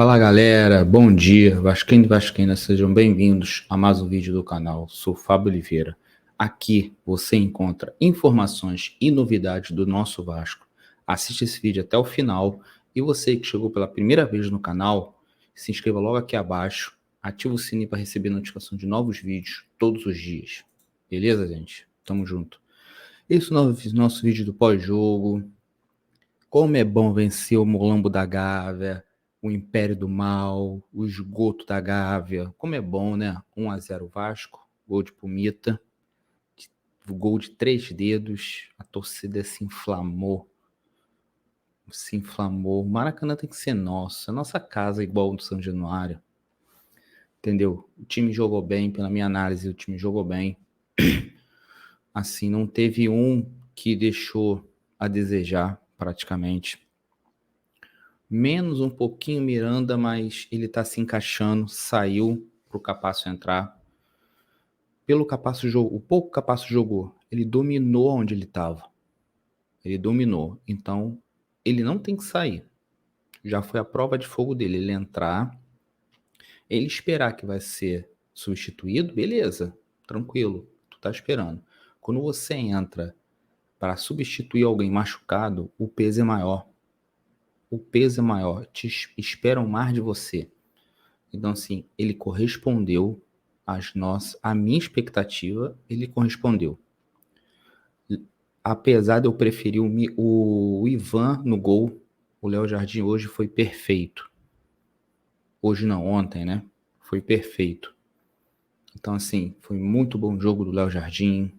Fala galera, bom dia, Vascaíno e Vascaínas, sejam bem-vindos a mais um vídeo do canal. Sou Fábio Oliveira. Aqui você encontra informações e novidades do nosso Vasco. Assiste esse vídeo até o final e você que chegou pela primeira vez no canal, se inscreva logo aqui abaixo, ativa o sininho para receber notificação de novos vídeos todos os dias. Beleza, gente? Tamo junto. Esse é o nosso vídeo do pós-jogo. Como é bom vencer o Molambo da Gávea, o Império do Mal, o Esgoto da Gávea. Como é bom, né? 1-0 Vasco, gol de Pumita, gol de 3 dedos, a torcida se inflamou. O Maracanã tem que ser nosso, é nossa casa igual do São Januário. Entendeu? O time jogou bem, pela minha análise, o time jogou bem. Assim, não teve um que deixou a desejar, praticamente. Menos um pouquinho Miranda, mas ele tá se encaixando, saiu pro Capasso entrar. Pelo Capasso jogou, o pouco Capasso jogou, ele dominou onde ele estava. Ele dominou, então ele não tem que sair. Já foi a prova de fogo dele, ele entrar, ele esperar que vai ser substituído, beleza, tranquilo, tu tá esperando. Quando você entra para substituir alguém machucado, o peso é maior. O peso é maior, te esperam mais de você. Então, assim, ele correspondeu à minha expectativa, ele correspondeu. Apesar de eu preferir o Ivan no gol, o Léo Jardim hoje foi perfeito. Hoje não, ontem, né? Foi perfeito. Então, assim, foi muito bom jogo do Léo Jardim,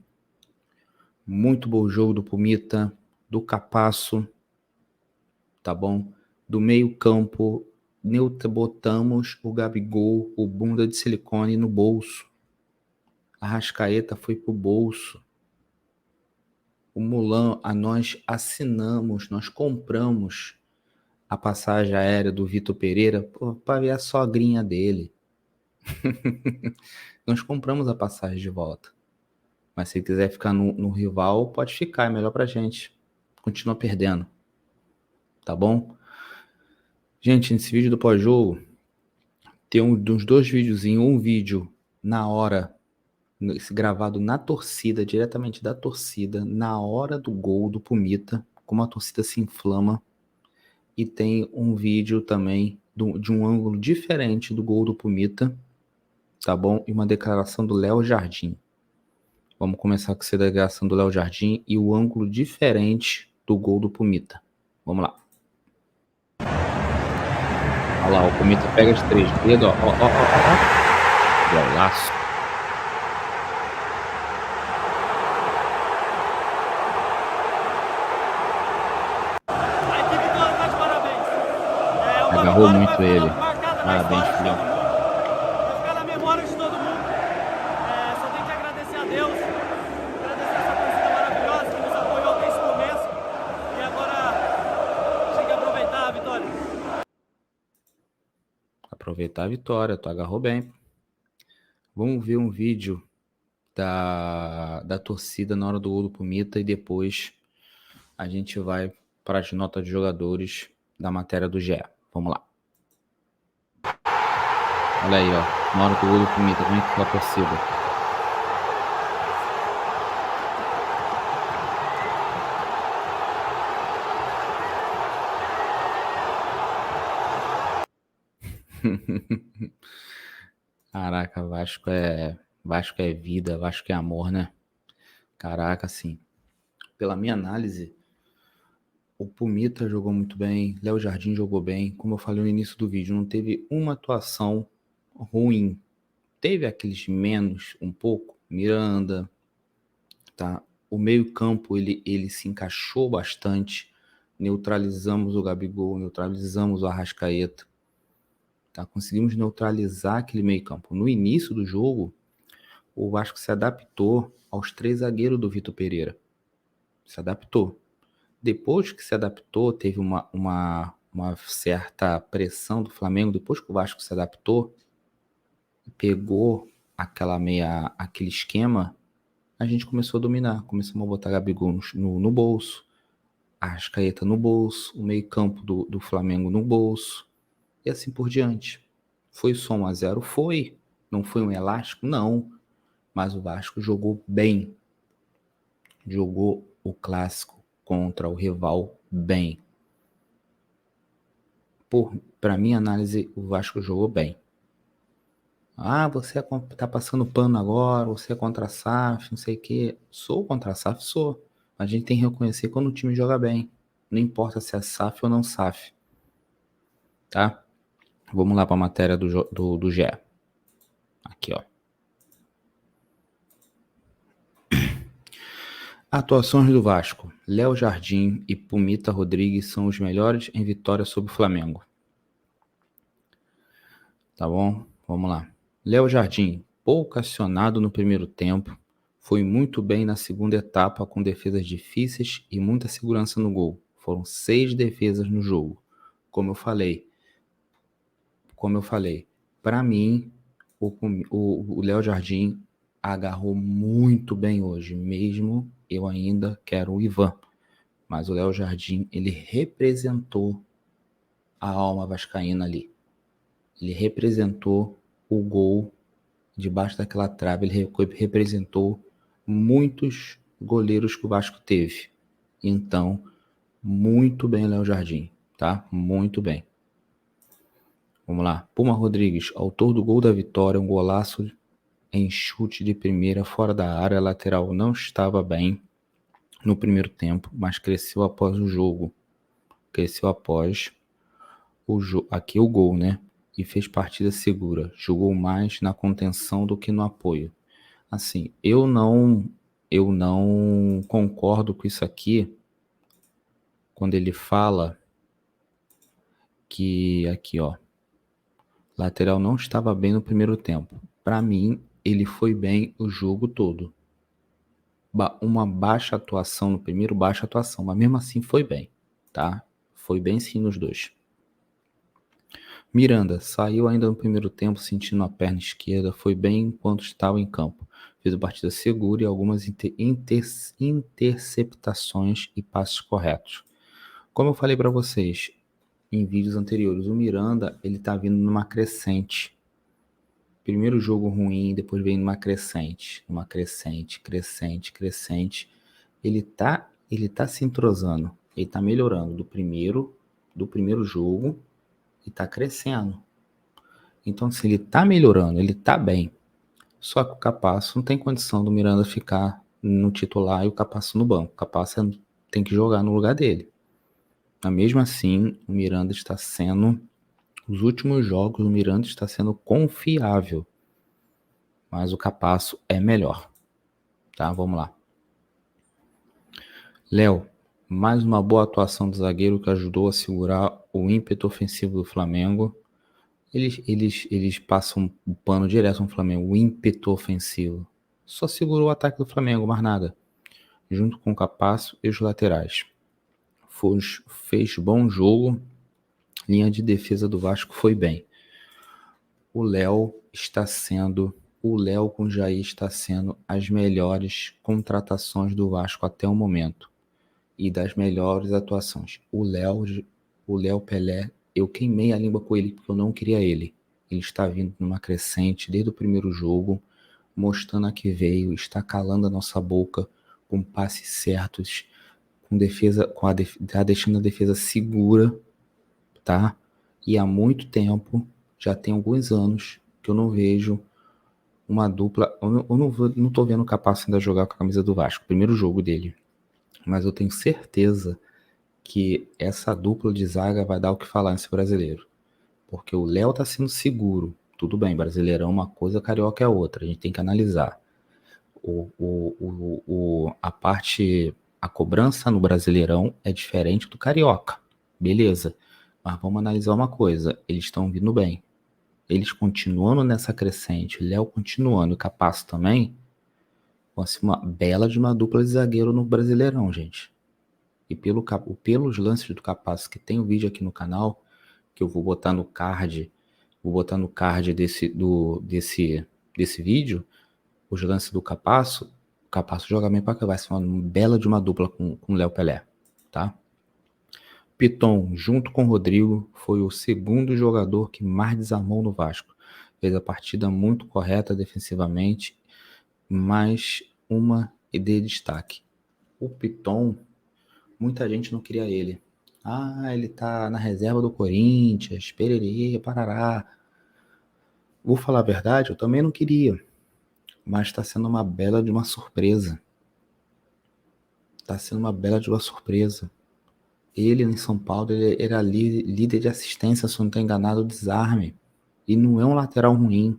muito bom jogo do Pumita, do Capasso, tá bom? Do meio campo, botamos o Gabigol, o bunda de silicone no bolso. A Arrascaeta foi pro bolso. O Mulan, nós assinamos, nós compramos a passagem aérea do Vitor Pereira para ver a sogrinha dele. Nós compramos a passagem de volta. Mas se quiser ficar no rival, pode ficar, é melhor pra gente. Continua perdendo. Tá bom? Gente, nesse vídeo do pós-jogo, tem uns 2 videozinhos, um vídeo na hora, gravado na torcida, diretamente da torcida, na hora do gol do Pumita, como a torcida se inflama. E tem um vídeo também de um ângulo diferente do gol do Pumita, tá bom? E uma declaração do Léo Jardim. Vamos começar com essa declaração do Léo Jardim e o ângulo diferente do gol do Pumita. Vamos lá. Olha lá, o Pumita pega de 3 dedos, ó. Golaço. Agarrou muito ele. Parabéns, filhão. Vai ficar na memória de todo mundo. Só tenho que agradecer a Deus, agradecer essa torcida maravilhosa que nos apoiou desde o começo. E agora chega a aproveitar a vitória. Aproveitar a vitória, tu agarrou bem. Vamos ver um vídeo da torcida na hora do gol do Pumita e depois a gente vai para as notas de jogadores da matéria do GE. Vamos lá. Olha aí, ó. Na hora do gol do Pumita, como é que foi a torcida? Caraca, Vasco é vida, Vasco é amor, né? Caraca, assim, pela minha análise, o Pumita jogou muito bem, Léo Jardim jogou bem, como eu falei no início do vídeo, não teve uma atuação ruim. Teve aqueles menos um pouco, Miranda, tá? O meio-campo ele se encaixou bastante, neutralizamos o Gabigol, neutralizamos o Arrascaeta, tá? Conseguimos neutralizar aquele meio-campo. No início do jogo, o Vasco se adaptou aos 3 zagueiros do Vitor Pereira. Se adaptou. Depois que se adaptou, teve uma certa pressão do Flamengo. Depois que o Vasco se adaptou, pegou aquele esquema, a gente começou a dominar. Começamos a botar Gabigol no bolso, a Arrascaeta no bolso, o meio campo do Flamengo no bolso. e assim por diante. Foi só 1-0? Foi. Não foi um elástico? Não. Mas o Vasco jogou bem. Jogou o clássico contra o rival bem. Para minha análise, o Vasco jogou bem. Ah, você tá passando pano agora, você é contra a SAF, não sei o quê. Sou contra a SAF? Sou. A gente tem que reconhecer quando o time joga bem. Não importa se é SAF ou não SAF. Tá? Vamos lá para a matéria do GE. Aqui, ó. Atuações do Vasco. Léo Jardim e Pumita Rodrigues são os melhores em vitória sobre o Flamengo. Tá bom? Vamos lá. Léo Jardim, pouco acionado no primeiro tempo, foi muito bem na segunda etapa com defesas difíceis e muita segurança no gol. Foram 6 defesas no jogo. Como eu falei, para mim, o Léo Jardim agarrou muito bem hoje, mesmo eu ainda quero o Ivan. Mas o Léo Jardim, ele representou a alma vascaína ali. Ele representou o gol debaixo daquela trave, ele representou muitos goleiros que o Vasco teve. Então, muito bem, Léo Jardim, tá? Muito bem. Vamos lá. Puma Rodrigues, autor do gol da vitória, um golaço em chute de primeira fora da área, a lateral não estava bem no primeiro tempo, mas cresceu após o jogo. Cresceu após aqui o gol, né? E fez partida segura. Jogou mais na contenção do que no apoio. Assim, eu não concordo com isso aqui quando ele fala que aqui, ó, lateral não estava bem no primeiro tempo. Para mim, ele foi bem o jogo todo. Uma baixa atuação no primeiro, baixa atuação, mas mesmo assim foi bem, tá? Foi bem sim nos dois. Miranda saiu ainda no primeiro tempo sentindo a perna esquerda, foi bem enquanto estava em campo. Fez uma partida segura e algumas interceptações e passes corretos. Como eu falei para vocês em vídeos anteriores, o Miranda ele tá vindo numa crescente. Primeiro jogo ruim, depois vem numa crescente, crescente. Ele tá se entrosando, ele tá melhorando do primeiro jogo e tá crescendo. Então, se ele tá melhorando, ele tá bem. Só que o Capasso não tem condição do Miranda ficar no titular e o Capasso no banco. O Capasso tem que jogar no lugar dele. Mas mesmo assim, o Miranda está sendo... Os últimos jogos, o Miranda está sendo confiável. Mas o Capasso é melhor. Tá? Vamos lá. Léo, mais uma boa atuação do zagueiro que ajudou a segurar o ímpeto ofensivo do Flamengo. Eles passam o pano direto no Flamengo, o ímpeto ofensivo. Só segurou o ataque do Flamengo, mais nada. Junto com o Capasso e os laterais. Fez bom jogo. Linha de defesa do Vasco foi bem. O Léo com o Jair está sendo as melhores contratações do Vasco até o momento. E das melhores atuações. O Léo Pelé, eu queimei a língua com ele porque eu não queria ele. Ele está vindo numa crescente desde o primeiro jogo, mostrando a que veio, está calando a nossa boca com passes certos, com defesa, tá deixando a defesa segura, tá? E há muito tempo, já tem alguns anos, que eu não vejo uma dupla. Eu não tô vendo o Capasso ainda jogar com a camisa do Vasco, primeiro jogo dele. Mas eu tenho certeza que essa dupla de zaga vai dar o que falar nesse brasileiro. Porque o Léo tá sendo seguro. Tudo bem, Brasileirão é uma coisa, Carioca é outra. A gente tem que analisar. A cobrança no Brasileirão é diferente do Carioca. Beleza. Mas vamos analisar uma coisa. Eles estão vindo bem. Eles continuando nessa crescente, o Léo continuando, o Capasso também, vai ser uma bela de uma dupla de zagueiro no Brasileirão, gente. E pelos lances do Capasso, que tem um vídeo aqui no canal, que eu vou botar no card, desse vídeo, os lances do Capasso, o Capasso joga bem pra cá, vai ser uma bela de uma dupla com o Léo Pelé, tá? Piton, junto com o Rodrigo, foi o segundo jogador que mais desarmou no Vasco. Fez a partida muito correta defensivamente, mais uma de destaque. O Piton, muita gente não queria ele. Ah, ele tá na reserva do Corinthians, pererê, parará. Vou falar a verdade, eu também não queria, mas está sendo uma bela de uma surpresa. Está sendo uma bela de uma surpresa. Ele em São Paulo ele era líder de assistência, se eu não estou enganado, desarme. E não é um lateral ruim,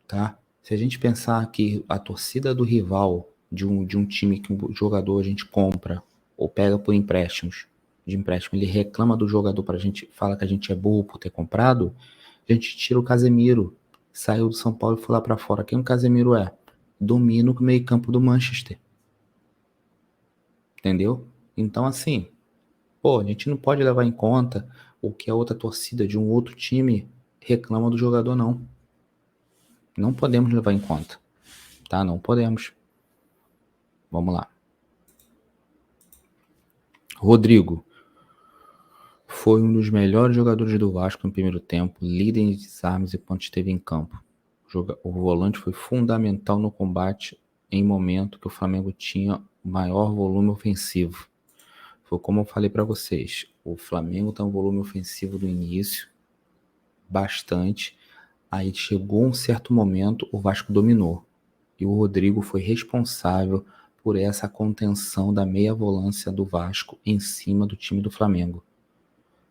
tá? Se a gente pensar que a torcida do rival de um time que um jogador a gente compra ou pega por empréstimos, de empréstimo, ele reclama do jogador pra gente, fala que a gente é burro por ter comprado, a gente tira o Casemiro. Saiu do São Paulo e foi lá pra fora. Quem o Casemiro é? Domina o meio campo do Manchester. Entendeu? Então, assim, pô, a gente não pode levar em conta o que a outra torcida de um outro time reclama do jogador, não. Não podemos levar em conta, tá? Não podemos. Vamos lá. Rodrigo foi um dos melhores jogadores do Vasco no primeiro tempo, líder em desarmes e quando esteve em campo. O volante foi fundamental no combate em momento que o Flamengo tinha maior volume ofensivo. Foi como eu falei para vocês, o Flamengo tem um volume ofensivo do início, bastante. Aí chegou um certo momento, o Vasco dominou. E o Rodrigo foi responsável por essa contenção da meia volância do Vasco em cima do time do Flamengo.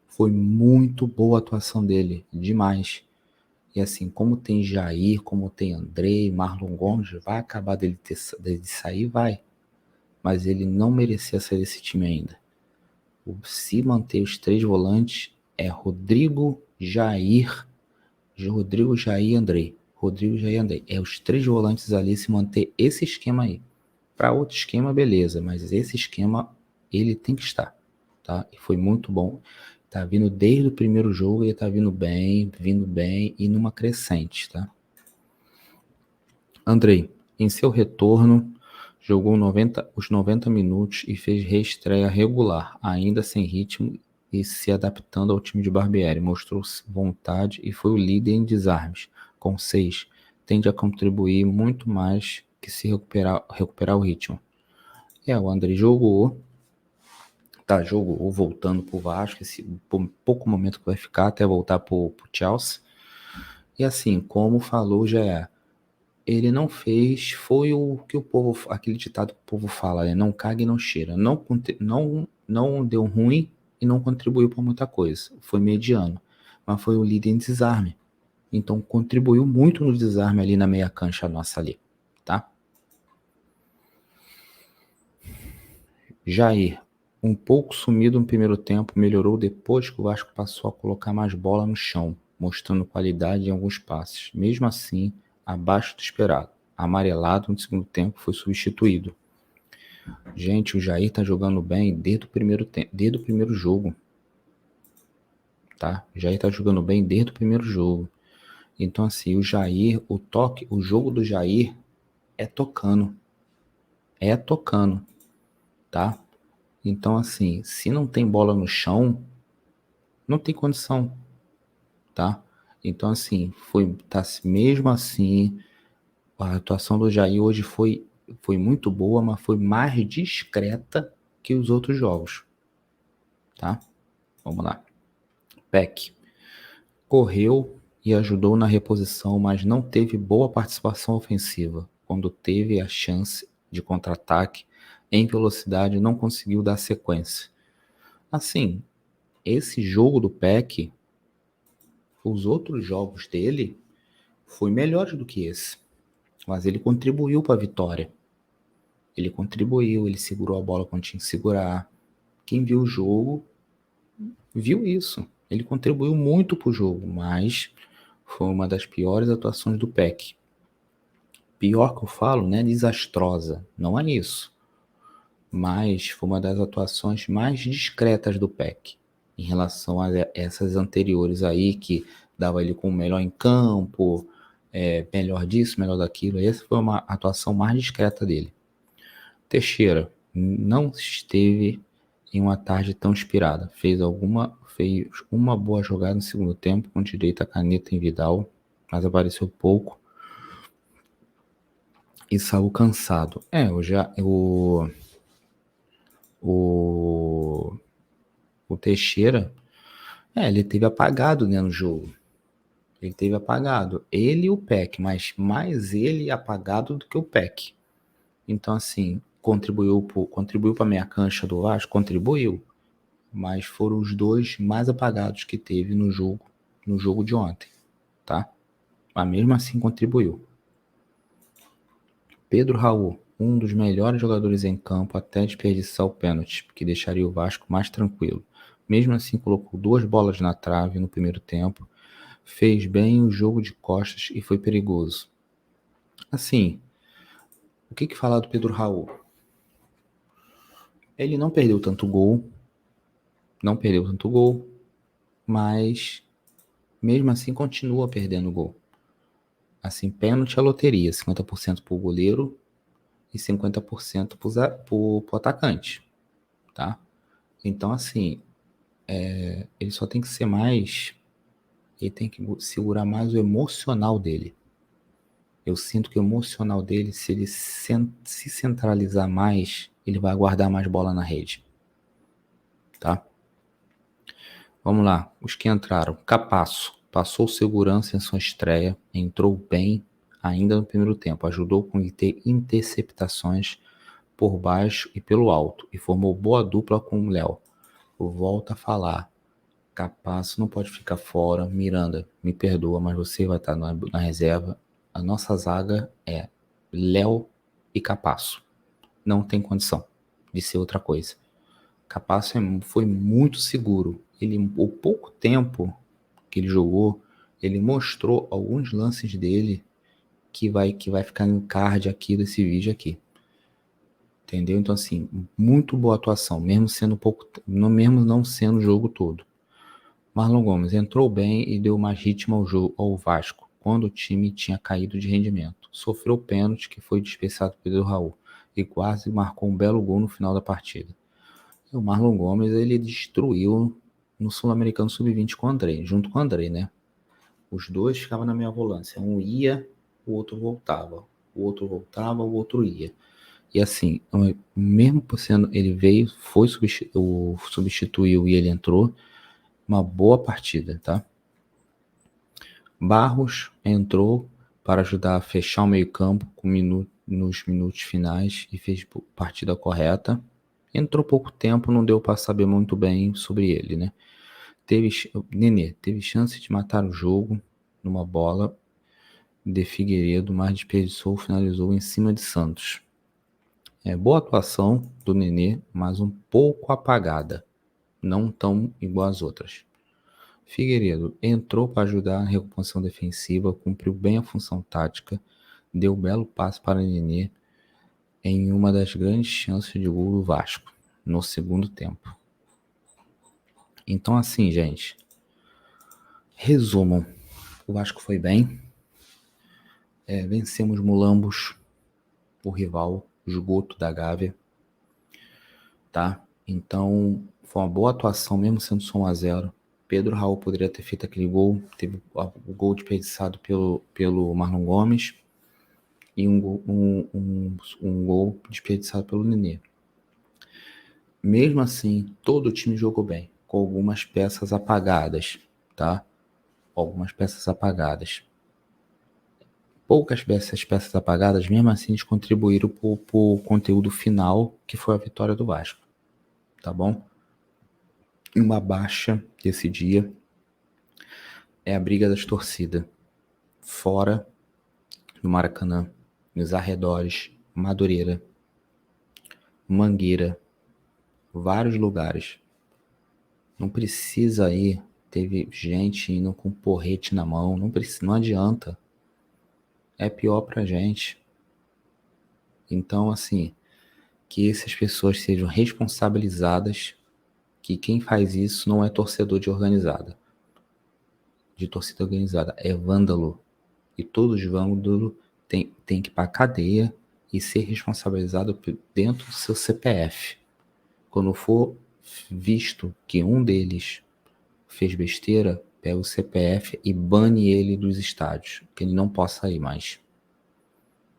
Foi muito boa a atuação dele, demais. E assim, como tem Jair, como tem Andrei, Marlon Gomes, vai acabar dele sair, vai. Mas ele não merecia sair desse time ainda. Se manter os três volantes, é Rodrigo, Jair e Andrei. Rodrigo, Jair e Andrei. É os três volantes ali, se manter esse esquema aí. Para outro esquema, beleza, mas esse esquema, ele tem que estar, tá? E foi muito bom. Tá vindo desde o primeiro jogo, ele tá vindo bem e numa crescente, tá? Andrei, em seu retorno, jogou os 90 minutos e fez reestreia regular, ainda sem ritmo e se adaptando ao time de Barbieri. Mostrou vontade e foi o líder em desarmes, com 6. Tende a contribuir muito mais que se recuperar o ritmo. O Andrei jogou voltando pro Vasco, esse pouco momento que vai ficar até voltar pro Chelsea. E assim, como falou, ele não fez, foi o que o povo, aquele ditado que o povo fala, né? Não caga e não cheira. Não deu ruim e não contribuiu para muita coisa. Foi mediano, mas foi o líder em desarme. Então contribuiu muito no desarme ali na meia cancha nossa ali, tá? Jair, um pouco sumido no primeiro tempo, melhorou depois que o Vasco passou a colocar mais bola no chão, mostrando qualidade em alguns passes. Mesmo assim, abaixo do esperado. Amarelado no segundo tempo, foi substituído. Gente, o Jair tá jogando bem desde o primeiro jogo. Tá? O Jair tá jogando bem desde o primeiro jogo. Então, assim, o Jair, o jogo do Jair é tocando. Tá? Então, assim, se não tem bola no chão, não tem condição, tá? Então, assim, mesmo assim, a atuação do Jair hoje foi muito boa, mas foi mais discreta que os outros jogos, tá? Vamos lá. Peck correu e ajudou na reposição, mas não teve boa participação ofensiva. Quando teve a chance de contra-ataque em velocidade, não conseguiu dar sequência. Assim, esse jogo do Peck, os outros jogos dele, foi melhor do que esse. Mas ele contribuiu para a vitória. Ele segurou a bola quando tinha que segurar. Quem viu o jogo, viu isso. Ele contribuiu muito para o jogo, mas foi uma das piores atuações do Peck. Pior que eu falo, né? Desastrosa. Não é isso. Mas foi uma das atuações mais discretas do Peck, em relação a essas anteriores aí, que dava ele com o melhor em campo, melhor disso, melhor daquilo. Essa foi uma atuação mais discreta dele. Teixeira não esteve em uma tarde tão inspirada. Fez uma boa jogada no segundo tempo, com direito à caneta em Vidal, mas apareceu pouco e saiu cansado. O Teixeira, ele teve apagado, né, no jogo. Ele teve apagado. Ele e o Peck, mas mais ele apagado do que o Peck. Então, assim, contribuiu para a meia cancha do Vasco? Contribuiu. Mas foram os dois mais apagados que teve no jogo de ontem, tá? Mas mesmo assim contribuiu. Pedro Raul, um dos melhores jogadores em campo até desperdiçar o pênalti, que deixaria o Vasco mais tranquilo. Mesmo assim, colocou 2 bolas na trave no primeiro tempo, fez bem o jogo de costas e foi perigoso. Assim, o que falar do Pedro Raul? Ele não perdeu tanto gol, mas mesmo assim continua perdendo gol. Assim, pênalti é loteria, 50% pro goleiro e 50% pro atacante, tá? Então, assim, ele só tem que ser mais... Ele tem que segurar mais o emocional dele. Eu sinto que o emocional dele, se ele se centralizar mais, ele vai guardar mais bola na rede, tá? Vamos lá, os que entraram. Capasso, passou segurança em sua estreia, entrou bem ainda no primeiro tempo, ajudou com interceptações por baixo e pelo alto, e formou boa dupla com o Léo. Volto a falar, Capasso não pode ficar fora. Miranda, me perdoa, mas você vai estar na reserva. A nossa zaga é Léo e Capasso. Não tem condição de ser outra coisa. Capasso foi muito seguro. O pouco tempo que ele jogou, ele mostrou alguns lances dele que vai ficar no card aqui desse vídeo aqui. Entendeu? Então, assim, muito boa atuação, mesmo não sendo o jogo todo. Marlon Gomes entrou bem e deu mais ritmo ao jogo ao Vasco, quando o time tinha caído de rendimento. Sofreu pênalti que foi desperdiçado por Pedro Raul e quase marcou um belo gol no final da partida. E o Marlon Gomes, ele destruiu no Sul-Americano Sub-20 com o André, junto com o André, né? Os dois ficavam na minha volância. Um ia, o outro voltava. O outro ia. E assim, mesmo sendo, ele veio, substituiu e ele entrou, uma boa partida, tá? Barros entrou para ajudar a fechar o meio-campo nos minutos finais e fez partida correta. Entrou pouco tempo, não deu para saber muito bem sobre ele, né? Nenê teve chance de matar o jogo numa bola de Figueiredo, mas desperdiçou, finalizou em cima de Santos. Boa atuação do Nenê, mas um pouco apagada, não tão igual às outras. Figueiredo entrou para ajudar na recomposição defensiva, cumpriu bem a função tática, deu belo passe para Nenê em uma das grandes chances de gol do Vasco, no segundo tempo. Então, assim, gente, resumam, o Vasco foi bem, vencemos Mulambos, o rival, esgoto da Gávea, tá? Então, foi uma boa atuação, mesmo sendo só 1-0. Pedro Raul poderia ter feito aquele gol, teve o gol desperdiçado pelo Marlon Gomes e um gol desperdiçado pelo Nenê. Mesmo assim, todo o time jogou bem, com algumas peças apagadas, tá? Algumas peças apagadas. Poucas dessas peças apagadas, mesmo assim, eles contribuíram para o conteúdo final, que foi a vitória do Vasco, tá bom? Uma baixa desse dia é a briga das torcidas. Fora do Maracanã, nos arredores, Madureira, Mangueira, vários lugares. Não precisa ir. Teve gente indo com porrete na mão. Não adianta. É pior pra gente. Então, assim, que essas pessoas sejam responsabilizadas, que quem faz isso não é torcedor de torcida organizada, é vândalo. E todos os vândalos têm que ir pra cadeia e ser responsabilizado dentro do seu CPF. Quando for visto que um deles fez besteira, pega o CPF e bane ele dos estádios, que ele não possa sair mais.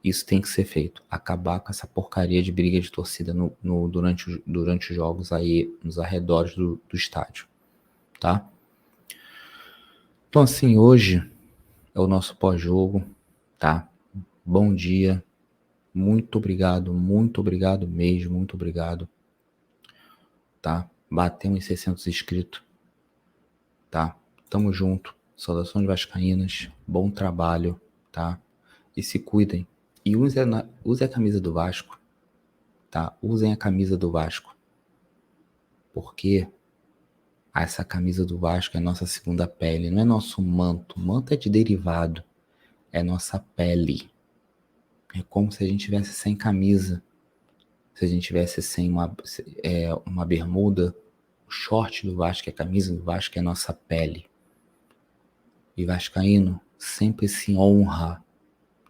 Isso tem que ser feito. Acabar com essa porcaria de briga de torcida durante os jogos aí, nos arredores do estádio, tá? Então assim, hoje é o nosso pós-jogo, tá? Bom dia, muito obrigado mesmo, muito obrigado, tá? Batemos 600 inscritos, tá? Tamo junto, saudações vascaínas, bom trabalho, tá? E se cuidem, e use a camisa do Vasco, tá? Usem a camisa do Vasco, porque essa camisa do Vasco é nossa segunda pele, não é nosso manto, manto é de derivado, é nossa pele. É como se a gente tivesse sem camisa, se a gente tivesse sem uma bermuda, o short do Vasco, a camisa do Vasco é nossa pele. E vascaíno sempre se honra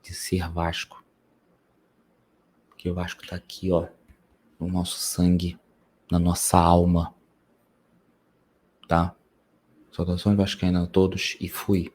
de ser Vasco. Porque o Vasco tá aqui, ó, no nosso sangue, na nossa alma, tá? Saudações vascaínas a todos e fui.